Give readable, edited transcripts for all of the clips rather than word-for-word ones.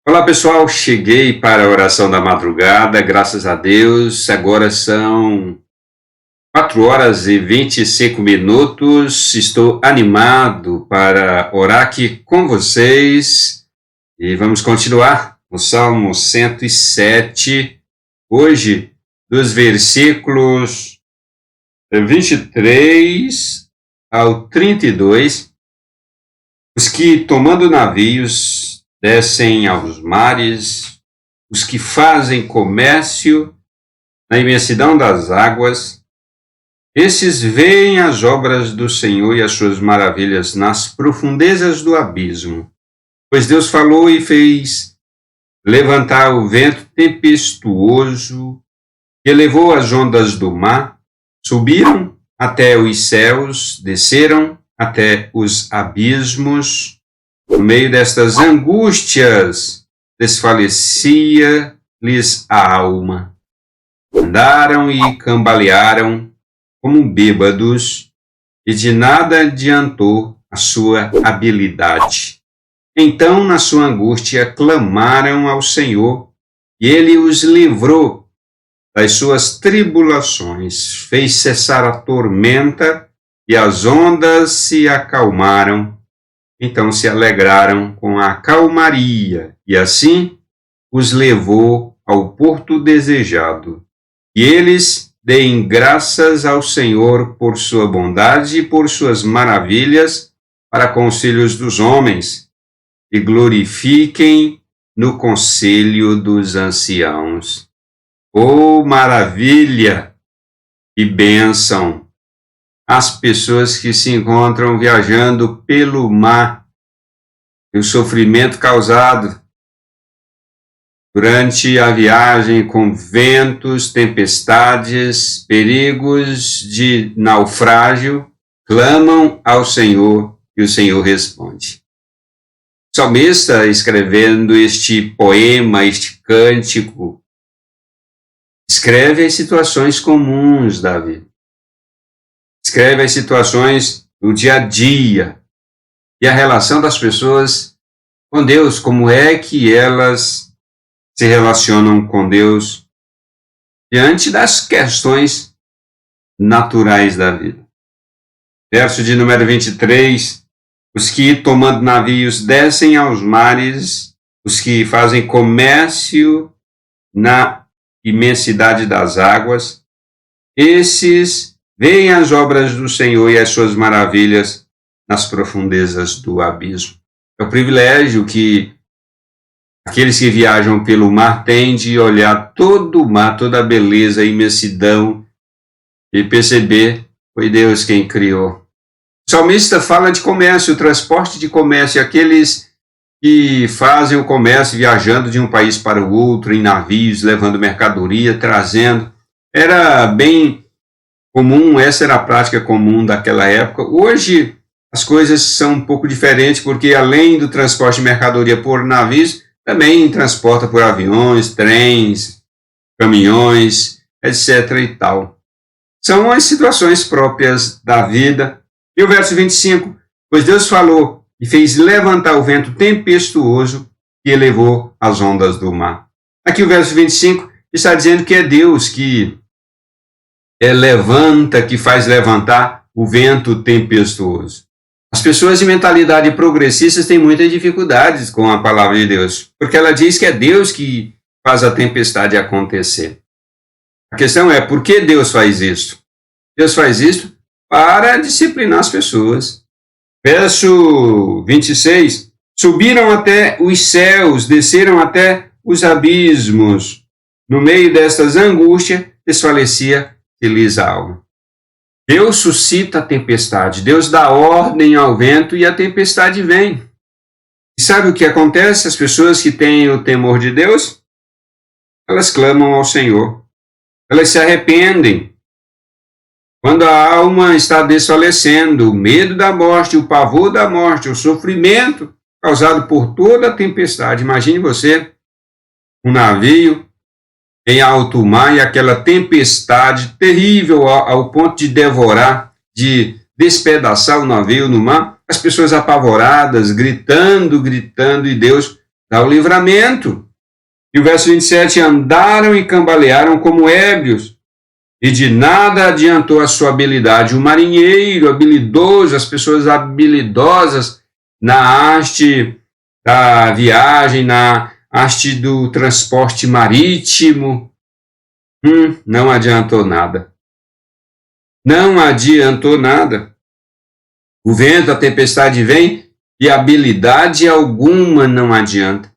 Olá pessoal, cheguei para a oração da madrugada, graças a Deus. Agora são 4 horas e 25 minutos. Estou animado para orar aqui com vocês e vamos continuar no Salmo 107, hoje dos versículos 23 ao 32. Os que tomando navios descem aos mares, os que fazem comércio na imensidão das águas, esses veem as obras do Senhor e as suas maravilhas nas profundezas do abismo. Pois Deus falou e fez levantar o vento tempestuoso que levou as ondas do mar, subiram até os céus, desceram até os abismos. No meio destas angústias, desfalecia-lhes a alma. Andaram e cambalearam como bêbados, e de nada adiantou a sua habilidade. Então, na sua angústia, clamaram ao Senhor, e Ele os livrou das suas tribulações, fez cessar a tormenta, e as ondas se acalmaram. Então se alegraram com a calmaria, e assim os levou ao porto desejado. E eles deem graças ao Senhor por sua bondade e por suas maravilhas para com os filhos dos homens, e glorifiquem no conselho dos anciãos. Oh, maravilha e bênção! As pessoas que se encontram viajando pelo mar, e o sofrimento causado durante a viagem com ventos, tempestades, perigos de naufrágio, clamam ao Senhor e o Senhor responde. O salmista, escrevendo este poema, este cântico, escreve as situações comuns da vida. Escreve as situações do dia a dia e a relação das pessoas com Deus, como é que elas se relacionam com Deus diante das questões naturais da vida. Verso de número 23, os que tomando navios descem aos mares, os que fazem comércio na imensidade das águas, esses veem as obras do Senhor e as suas maravilhas nas profundezas do abismo. É o privilégio que aqueles que viajam pelo mar têm de olhar todo o mar, toda a beleza, a imensidão e perceber que foi Deus quem criou. O salmista fala de comércio, transporte de comércio, aqueles que fazem o comércio viajando de um país para o outro em navios, levando mercadoria, trazendo. Era bem comum, essa era a prática comum daquela época. Hoje as coisas são um pouco diferentes, porque além do transporte de mercadoria por navios, também transporta por aviões, trens, caminhões, etc. e tal. São as situações próprias da vida. E o verso 25, pois Deus falou e fez levantar o vento tempestuoso que elevou as ondas do mar. Aqui o verso 25 está dizendo que é Deus que levanta, que faz levantar o vento tempestuoso. As pessoas de mentalidade progressistas têm muitas dificuldades com a palavra de Deus, porque ela diz que é Deus que faz a tempestade acontecer. A questão é, por que Deus faz isso? Deus faz isso para disciplinar as pessoas. Verso 26, subiram até os céus, desceram até os abismos. No meio destas angústias, desfalecia-lhes a alma. Deus suscita a tempestade, Deus dá ordem ao vento e a tempestade vem. E sabe o que acontece? As pessoas que têm o temor de Deus, elas clamam ao Senhor, elas se arrependem. Quando a alma está desfalecendo, o medo da morte, o pavor da morte, o sofrimento causado por toda a tempestade. Imagine você, um navio em alto mar e aquela tempestade terrível ao ponto de devorar, de despedaçar o navio no mar, as pessoas apavoradas, gritando, e Deus dá o livramento. E o verso 27, andaram e cambalearam como ébrios, e de nada adiantou a sua habilidade. O marinheiro habilidoso, as pessoas habilidosas na haste da viagem, na haste do transporte marítimo, não adiantou nada. Não adiantou nada. O vento, a tempestade vem e habilidade alguma não adianta.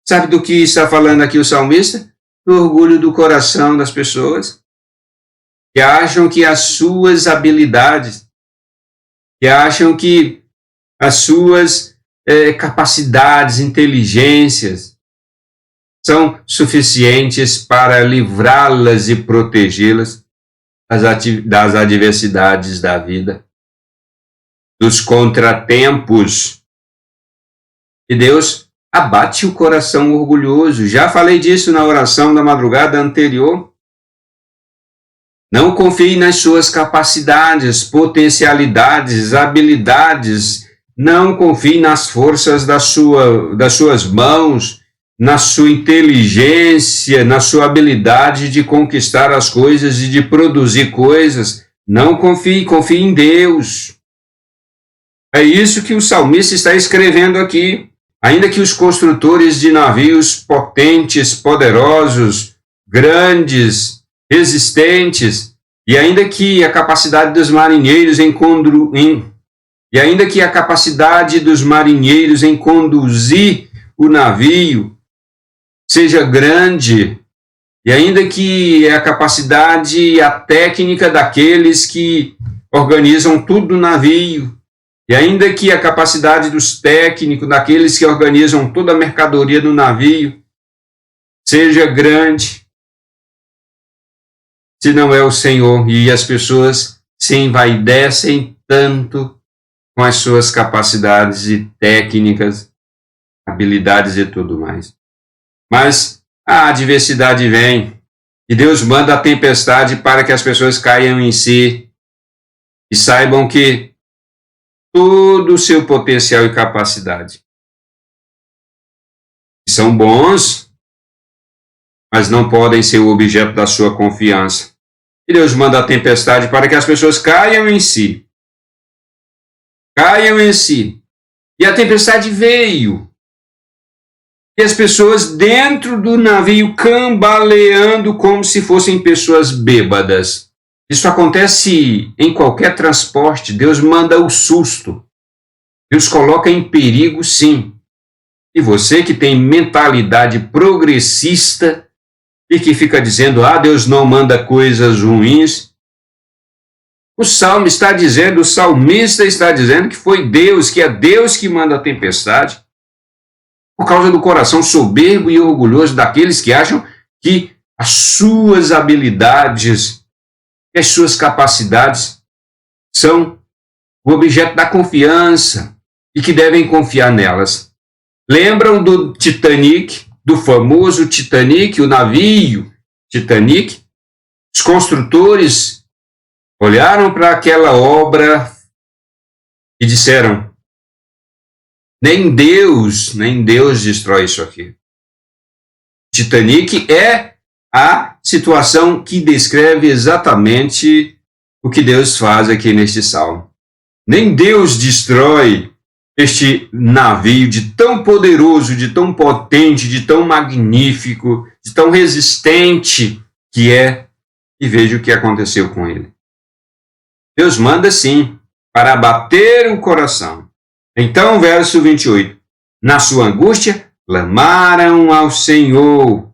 Sabe do que está falando aqui o salmista? Do orgulho do coração das pessoas, que acham que as suas habilidades, que acham que as suas capacidades, inteligências, são suficientes para livrá-las e protegê-las das adversidades da vida, dos contratempos. E Deus abate o coração orgulhoso. Já falei disso na oração da madrugada anterior. Não confie nas suas capacidades, potencialidades, habilidades. Não confie nas forças das suas mãos, na sua inteligência, na sua habilidade de conquistar as coisas e de produzir coisas. Não confie, confie em Deus. É isso que o salmista está escrevendo aqui. Ainda que os construtores de navios potentes, poderosos, grandes, resistentes, e ainda que a capacidade dos marinheiros em conduzir o navio seja grande, e ainda que a capacidade e a técnica daqueles que organizam tudo no navio, e ainda que a capacidade dos técnicos, daqueles que organizam toda a mercadoria do navio, seja grande, se não é o Senhor, e as pessoas se envaidecem tanto com as suas capacidades e técnicas, habilidades e tudo mais. Mas a adversidade vem, e Deus manda a tempestade para que as pessoas caiam em si e saibam que todo o seu potencial e capacidade são bons, mas não podem ser o objeto da sua confiança. E Deus manda a tempestade para que as pessoas caiam em si. Caiam em si. E a tempestade veio. E as pessoas dentro do navio cambaleando como se fossem pessoas bêbadas. Isso acontece em qualquer transporte. Deus manda o susto. Deus coloca em perigo, sim. E você que tem mentalidade progressista e que fica dizendo, Deus não manda coisas ruins. O salmista está dizendo que foi Deus, que é Deus que manda a tempestade, por causa do coração soberbo e orgulhoso daqueles que acham que as suas habilidades, as suas capacidades são o objeto da confiança e que devem confiar nelas. Lembram do Titanic, do famoso Titanic, o navio Titanic? Os construtores olharam para aquela obra e disseram, nem Deus destrói isso aqui. Titanic é a situação que descreve exatamente o que Deus faz aqui neste salmo. Nem Deus destrói este navio de tão poderoso, de tão potente, de tão magnífico, de tão resistente que é, e veja o que aconteceu com ele. Deus manda sim, para abater o coração. Então, verso 28, na sua angústia, clamaram ao Senhor,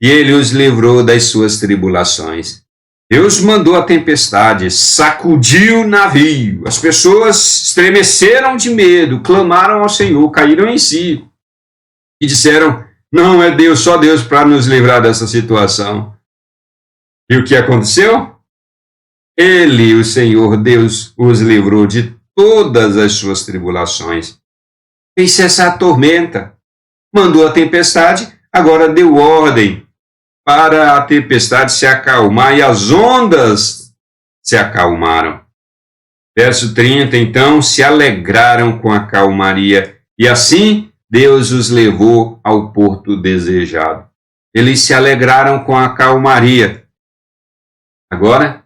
e ele os livrou das suas tribulações. Deus mandou a tempestade, sacudiu o navio. As pessoas estremeceram de medo, clamaram ao Senhor, caíram em si. E disseram, não é Deus, só Deus para nos livrar dessa situação. E o que aconteceu? Ele, o Senhor Deus, os livrou de todas as suas tribulações. Fez cessar a tormenta. Mandou a tempestade, agora deu ordem para a tempestade se acalmar, e as ondas se acalmaram. Verso 30, então, se alegraram com a calmaria, e assim Deus os levou ao porto desejado. Eles se alegraram com a calmaria. Agora,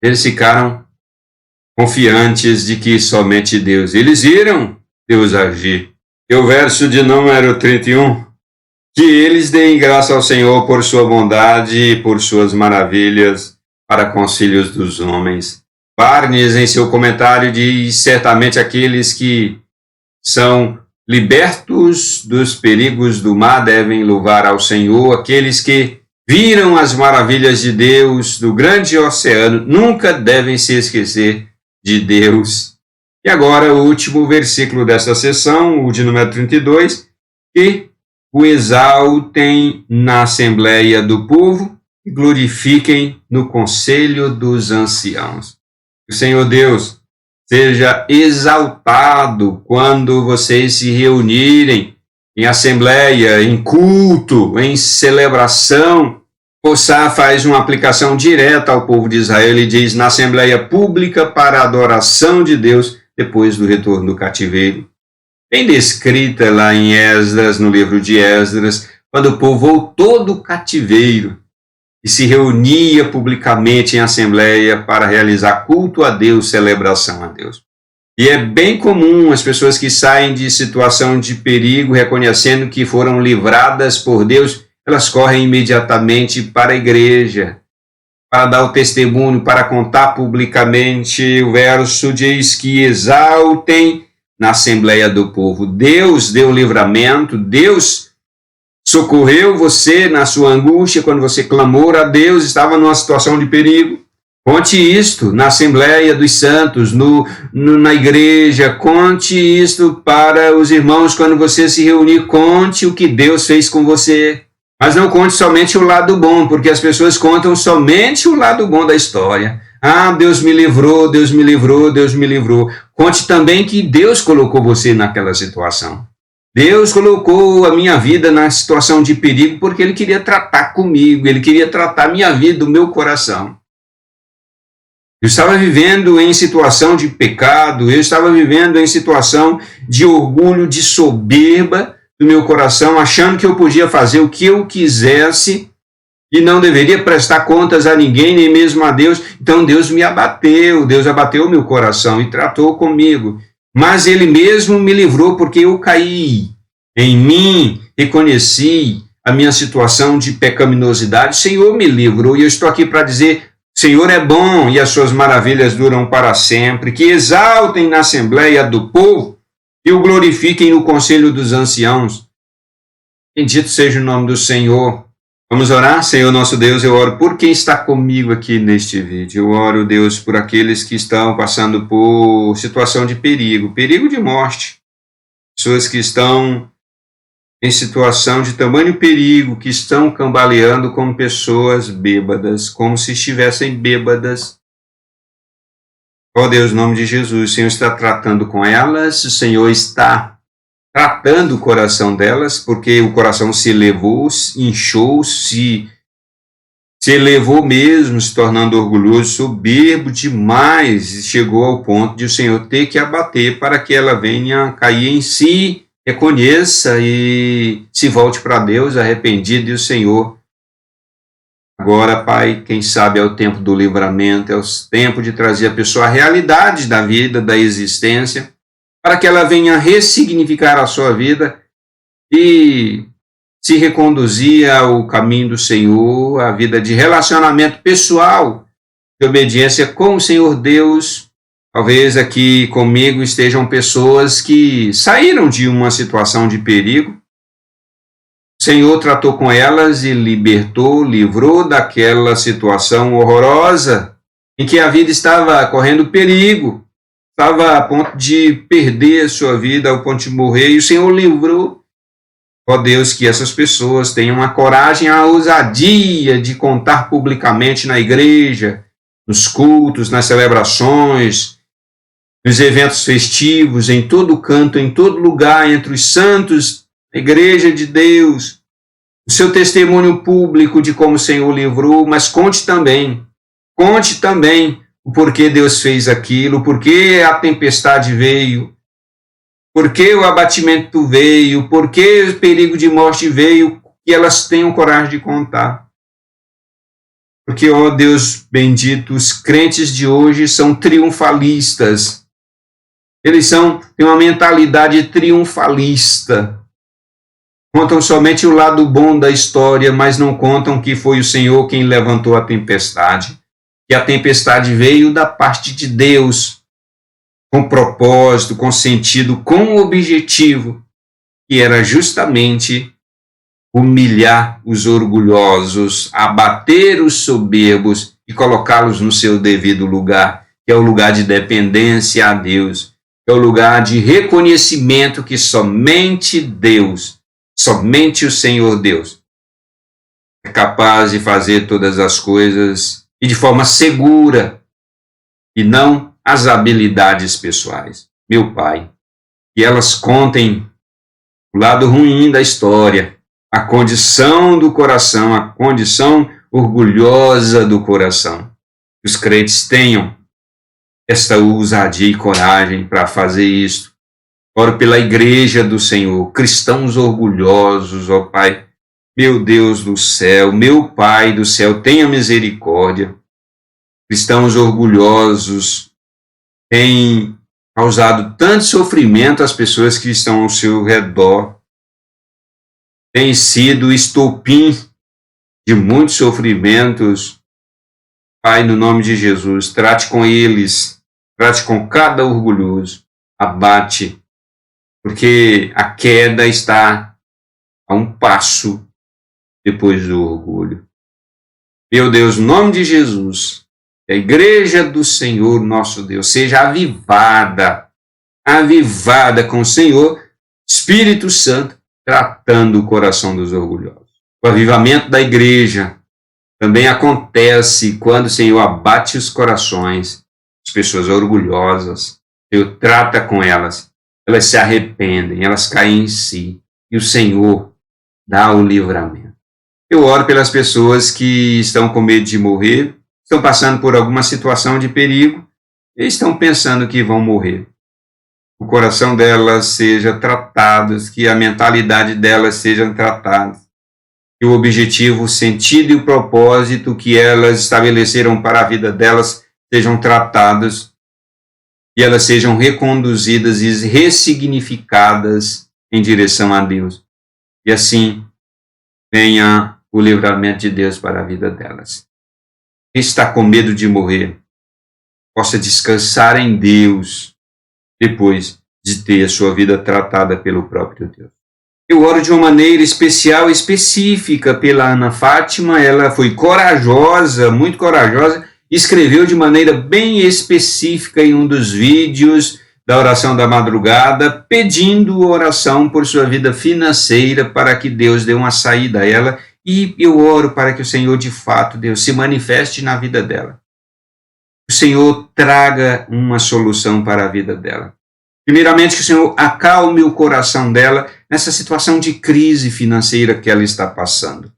eles ficaram confiantes de que somente Deus. Eles viram Deus agir. E o verso de número 31, que eles deem graça ao Senhor por sua bondade e por suas maravilhas para com os filhos dos homens. Barnes, em seu comentário, diz: certamente aqueles que são libertos dos perigos do mar devem louvar ao Senhor. Aqueles que viram as maravilhas de Deus do grande oceano nunca devem se esquecer de Deus. E agora o último versículo desta sessão, o de número 32, que o exaltem na assembleia do povo e glorifiquem no conselho dos anciãos. O Senhor Deus seja exaltado quando vocês se reunirem em assembleia, em culto, em celebração. Possá faz uma aplicação direta ao povo de Israel e diz: na assembleia pública para a adoração de Deus depois do retorno do cativeiro. Bem descrita lá em Esdras, no livro de Esdras, quando o povo voltou do cativeiro e se reunia publicamente em assembleia para realizar culto a Deus, celebração a Deus. E é bem comum as pessoas que saem de situação de perigo, reconhecendo que foram livradas por Deus, elas correm imediatamente para a igreja, para dar o testemunho, para contar publicamente. O verso diz que exaltem na assembleia do povo. Deus deu livramento, Deus socorreu você na sua angústia, quando você clamou a Deus, estava numa situação de perigo. Conte isto na Assembleia dos Santos, na igreja, conte isto para os irmãos quando você se reunir, conte o que Deus fez com você. Mas não conte somente o lado bom, porque as pessoas contam somente o lado bom da história. Ah, Deus me livrou, Deus me livrou, Deus me livrou. Conte também que Deus colocou você naquela situação. Deus colocou a minha vida na situação de perigo porque Ele queria tratar comigo, Ele queria tratar a minha vida, o meu coração. Eu estava vivendo em situação de pecado, eu estava vivendo em situação de orgulho, de soberba do meu coração, achando que eu podia fazer o que eu quisesse e não deveria prestar contas a ninguém, nem mesmo a Deus. Então Deus me abateu, Deus abateu o meu coração e tratou comigo. Mas Ele mesmo me livrou porque eu caí em mim, reconheci a minha situação de pecaminosidade. O Senhor me livrou e eu estou aqui para dizer: o Senhor é bom e as suas maravilhas duram para sempre. Que exaltem na assembleia do povo e o glorifiquem no conselho dos anciãos. Bendito seja o nome do Senhor. Vamos orar? Senhor nosso Deus, eu oro por quem está comigo aqui neste vídeo. Eu oro, Deus, por aqueles que estão passando por situação de perigo, perigo de morte. Pessoas que estão em situação de tamanho perigo, que estão cambaleando como pessoas bêbadas, como se estivessem bêbadas. Ó Deus, em nome de Jesus, o Senhor está tratando com elas, o Senhor está tratando o coração delas, porque o coração se elevou, inchou, se elevou mesmo, se tornando orgulhoso, soberbo demais, e chegou ao ponto de o Senhor ter que abater para que ela venha cair em si, reconheça e se volte para Deus arrependido. E o Senhor, agora, Pai, quem sabe é o tempo do livramento, é o tempo de trazer a pessoa à realidade da vida, da existência, para que ela venha ressignificar a sua vida e se reconduzir ao caminho do Senhor, a vida de relacionamento pessoal, de obediência com o Senhor Deus. Talvez aqui comigo estejam pessoas que saíram de uma situação de perigo. O Senhor tratou com elas e libertou, livrou daquela situação horrorosa em que a vida estava correndo perigo, estava a ponto de perder a sua vida, ao ponto de morrer, e o Senhor livrou. Ó Deus, que essas pessoas tenham a coragem, a ousadia de contar publicamente na igreja, nos cultos, nas celebrações, nos eventos festivos, em todo canto, em todo lugar, entre os santos, a igreja de Deus, o seu testemunho público de como o Senhor livrou, mas conte também o porquê Deus fez aquilo, o porquê a tempestade veio, por que o abatimento veio, por que o perigo de morte veio, que elas tenham coragem de contar. Porque, ó Deus bendito, os crentes de hoje são triunfalistas. Eles têm uma mentalidade triunfalista. Contam somente o lado bom da história, mas não contam que foi o Senhor quem levantou a tempestade. Que a tempestade veio da parte de Deus, com propósito, com sentido, com objetivo, que era justamente humilhar os orgulhosos, abater os soberbos e colocá-los no seu devido lugar, que é o lugar de dependência a Deus, que é o lugar de reconhecimento que somente Deus, somente o Senhor Deus é capaz de fazer todas as coisas e de forma segura, e não as habilidades pessoais. Meu Pai, que elas contem o lado ruim da história, a condição do coração, a condição orgulhosa do coração. Que os crentes tenham esta ousadia e coragem para fazer isso. Oro pela igreja do Senhor, cristãos orgulhosos, ó Pai, meu Deus do céu, meu Pai do céu, tenha misericórdia. Cristãos orgulhosos têm causado tanto sofrimento às pessoas que estão ao seu redor, tem sido estopim de muitos sofrimentos. Pai, no nome de Jesus, trate com eles, trate com cada orgulhoso, abate, porque a queda está a um passo depois do orgulho. Meu Deus, no nome de Jesus, que a igreja do Senhor, nosso Deus, seja avivada com o Senhor, Espírito Santo, tratando o coração dos orgulhosos. O avivamento da igreja também acontece quando o Senhor abate os corações das pessoas orgulhosas. O Senhor trata com elas, elas se arrependem, elas caem em si, e o Senhor dá o livramento. Eu oro pelas pessoas que estão com medo de morrer, estão passando por alguma situação de perigo e estão pensando que vão morrer. O coração delas seja tratado, que a mentalidade delas seja tratada, que o objetivo, o sentido e o propósito que elas estabeleceram para a vida delas sejam tratados e elas sejam reconduzidas e ressignificadas em direção a Deus. E assim venha o livramento de Deus para a vida delas. Quem está com medo de morrer, possa descansar em Deus depois de ter a sua vida tratada pelo próprio Deus. Eu oro de uma maneira especial e específica pela Ana Fátima. Ela foi corajosa, muito corajosa, escreveu de maneira bem específica em um dos vídeos da oração da madrugada, pedindo oração por sua vida financeira para que Deus dê uma saída a ela. E eu oro para que o Senhor, de fato, Deus, se manifeste na vida dela. O Senhor traga uma solução para a vida dela. Primeiramente, que o Senhor acalme o coração dela nessa situação de crise financeira que ela está passando.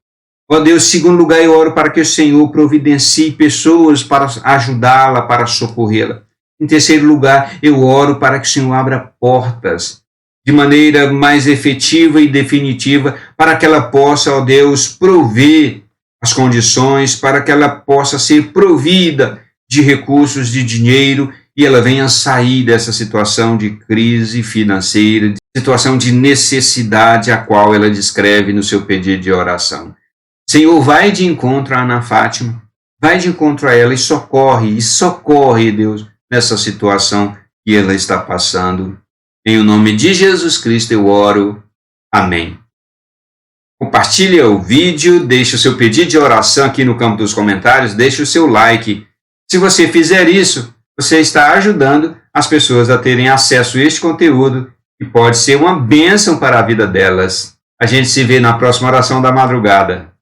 Ó Deus, em segundo lugar, eu oro para que o Senhor providencie pessoas para ajudá-la, para socorrê-la. Em terceiro lugar, eu oro para que o Senhor abra portas de maneira mais efetiva e definitiva para que ela possa, ó Deus, prover as condições, para que ela possa ser provida de recursos, de dinheiro, e ela venha sair dessa situação de crise financeira, de situação de necessidade a qual ela descreve no seu pedido de oração. Senhor, vai de encontro a Ana Fátima, vai de encontro a ela e socorre, Deus, nessa situação que ela está passando. Em o nome de Jesus Cristo eu oro. Amém. Compartilhe o vídeo, deixe o seu pedido de oração aqui no campo dos comentários, deixe o seu like. Se você fizer isso, você está ajudando as pessoas a terem acesso a este conteúdo que pode ser uma bênção para a vida delas. A gente se vê na próxima oração da madrugada.